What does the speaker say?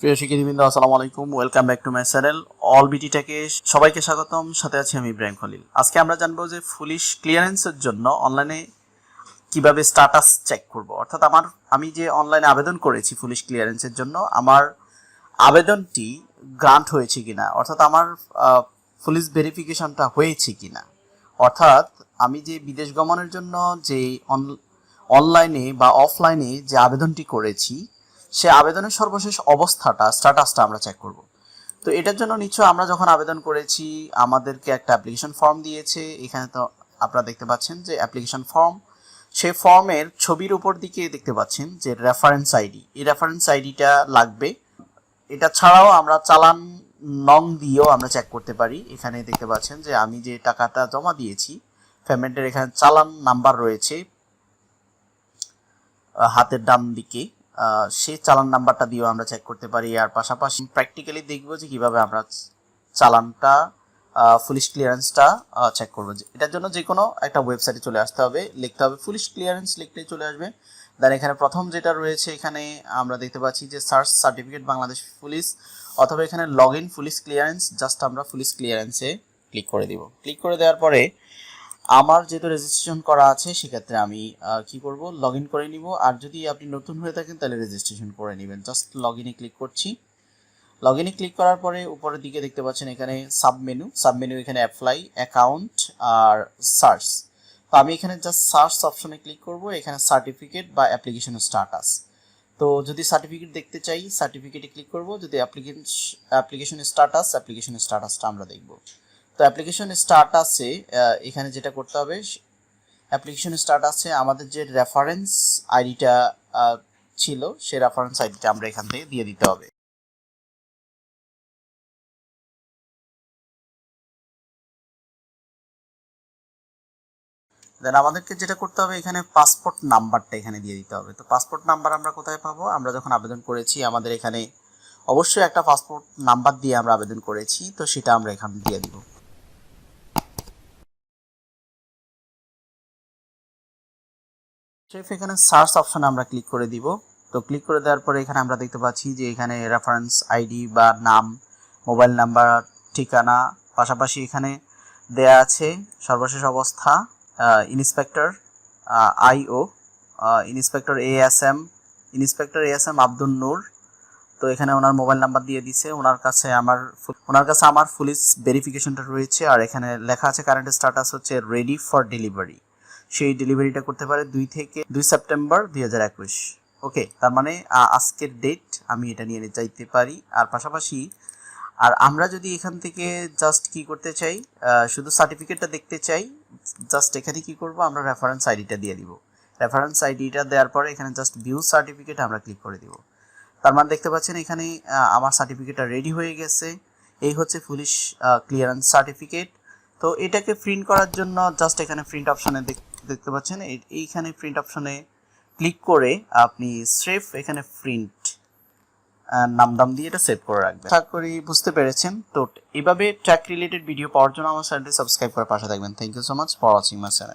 প্রিয় শিক্ষার্থীবৃন্দ, আসসালামু আলাইকুম। Welcome back to my channel all বিটি টেকে সবাইকে স্বাগতম। সাথে আছি আমি ইব্রাহিম খলিল। আজকে আমরা জানবো যে পুলিশ ক্লিয়ারেন্সের জন্য অনলাইনে কিভাবে স্ট্যাটাস চেক করব। অর্থাৎ আমি যে অনলাইনে আবেদন করেছি পুলিশ ক্লিয়ারেন্সের জন্য, আমার আবেদনটি গ্রান্ট হয়েছে কিনা, অর্থাৎ আমার পুলিশ ভেরিফিকেশনটা হয়েছে কিনা। অর্থাৎ আমি যে বিদেশ গমনের জন্য যে অনলাইনে বা অফলাইনে যে আবেদনটি করেছি, সে আবেদনের সর্বশেষ স্ট্যাটাসটা আমরা চেক করব। তো এটার জন্য নিশ্চয় আমরা যখন আবেদন করেছি আমাদেরকে একটা অ্যাপ্লিকেশন ফর্ম দিয়েছে। এখানে তো আপনারা দেখতে পাচ্ছেন যে অ্যাপ্লিকেশন ফর্ম, সেই ফর্মের ছবির উপর দিকে দেখতে পাচ্ছেন যে রেফারেন্স আইডি, এই রেফারেন্স আইডিটা লাগবে। এটা ছাড়াও আমরা চালান নং দিয়েও আমরা চেক করতে পারি। এখানে দেখতে পাচ্ছেন যে আমি যে টাকাটা জমা দিয়েছি পেমেন্টের, এখানে চালান নাম্বার রয়েছে হাতের ডান দিকে, সেই চালান নাম্বারটা দিয়েও আমরা চেক করতে পারি। আর পাশাপাশি প্র্যাকটিক্যালি দেখবো যে কীভাবে আমরা চালানটা পুলিশ ক্লিয়ারেন্সটা চেক করবো। এটার জন্য যে কোনো একটা ওয়েবসাইটে চলে আসতে হবে, লিখতে হবে পুলিশ ক্লিয়ারেন্স, লিখতে চলে আসবে। দেন এখানে প্রথম যেটা রয়েছে, এখানে আমরা দেখতে পাচ্ছি যে সার্চ সার্টিফিকেট বাংলাদেশ পুলিশ, অথবা এখানে log in police clearance, just আমরা পুলিশ ক্লিয়ারেন্সে ক্লিক করে দিব। ক্লিক করে দেওয়ার পরে আমার যেহেতু রেজিস্ট্রেশন করা আছে, সেক্ষেত্রে আমি কি করব, লগ ইন করে নিব। আর যদি আপনি নতুন হয়ে থাকেন তাহলে রেজিস্ট্রেশন করে নেবেন। জাস্ট লগ ইনে ক্লিক করছি। লগ ইনে ক্লিক করার পরে উপরের দিকে দেখতে পাচ্ছেন এখানে সাবমেনু এখানে অ্যাপ্লাই, অ্যাকাউন্ট আর সার্চ। তো আমি এখানে জাস্ট সার্চ অপশনে ক্লিক করব। এখানে সার্টিফিকেট বা অ্যাপ্লিকেশন স্ট্যাটাস, তো যদি সার্টিফিকেট দেখতে চাই সার্টিফিকেটে ক্লিক করব। যদি অ্যাপ্লিকেশন স্ট্যাটাসটা আমরা দেখব। তো অ্যাপ্লিকেশন স্ট্যাটাসে এখানে যেটা করতে হবে, অ্যাপ্লিকেশন স্ট্যাটাসে আমাদের যে রেফারেন্স আইডিটা ছিল, সেই রেফারেন্স আইডিটা আমরা এখান থেকে দিয়ে দিতে হবে। দেন আমাদেরকে যেটা করতে হবে, এখানে পাসপোর্ট নাম্বারটা এখানে দিয়ে দিতে হবে। তো পাসপোর্ট নাম্বার আমরা কোথায় পাবো? আমরা যখন আবেদন করেছি আমাদের এখানে অবশ্যই একটা পাসপোর্ট নাম্বার দিয়ে আমরা আবেদন করেছি, তো সেটা আমরা এখানে দিয়ে দিব। এখানে সার্চ অপশনে আমরা ক্লিক করে দিব। তো ক্লিক করে দেওয়ার পরে এখানে আমরা দেখতে পাচ্ছি যে এখানে রেফারেন্স আইডি বা নাম, মোবাইল নাম্বার, ঠিকানা, পাশাপাশি এখানে দেয়া আছে সর্বশেষ অবস্থা, ইন্সপেক্টর আইও, ইন্সপেক্টর এএসএম আব্দুল নূর। তো এখানে ওনার মোবাইল নাম্বার দিয়ে দিছে। ওনার কাছে আমার পুলিশ ভেরিফিকেশনটা রয়েছে। আর এখানে লেখা আছে কারেন্ট স্ট্যাটাস হচ্ছে রেডি ফর ডেলিভারি। সেই ডেলিভারিটা করতে পারে 2 সেপ্টেম্বর 2021। ওকে, তার মানে আজকের ডেট আমি এটা নিয়ে যাইতে পারি। আর পাশাপাশি আমরা যদি এখান থেকে জাস্ট কি করতে চাই, শুধু সার্টিফিকেটটা দেখতে চাই, জাস্ট এখানে কি করব, আমরা রেফারেন্স আইডিটা দিয়ে দিব। রেফারেন্স আইডিটা দেওয়ার পরে এখানে জাস্ট ভিউ সার্টিফিকেট আমরা ক্লিক করে দিব। তার মানে দেখতে পাচ্ছেন এখানে আমার সার্টিফিকেটটা রেডি হয়ে গেছে। এই হচ্ছে পুলিশ ক্লিয়ারেন্স সার্টিফিকেট। তো এটাকে প্রিন্ট করার জন্য জাস্ট এখানে প্রিন্ট অপশনে দেখতে পাচ্ছেন, এইখানে প্রিন্ট অপশনে ক্লিক করে আপনি সেভ, এখানে প্রিন্ট নাম দিয়ে এটা সেভ করে রাখবেন। আশা করি বুঝতে পেরেছেন। তো এভাবে ট্র্যাক রিলেটেড ভিডিও পাওয়ার জন্য আমার চ্যানেলটি সাবস্ক্রাইব করে পাশে থাকবেন। Thank you so much for watching my channel.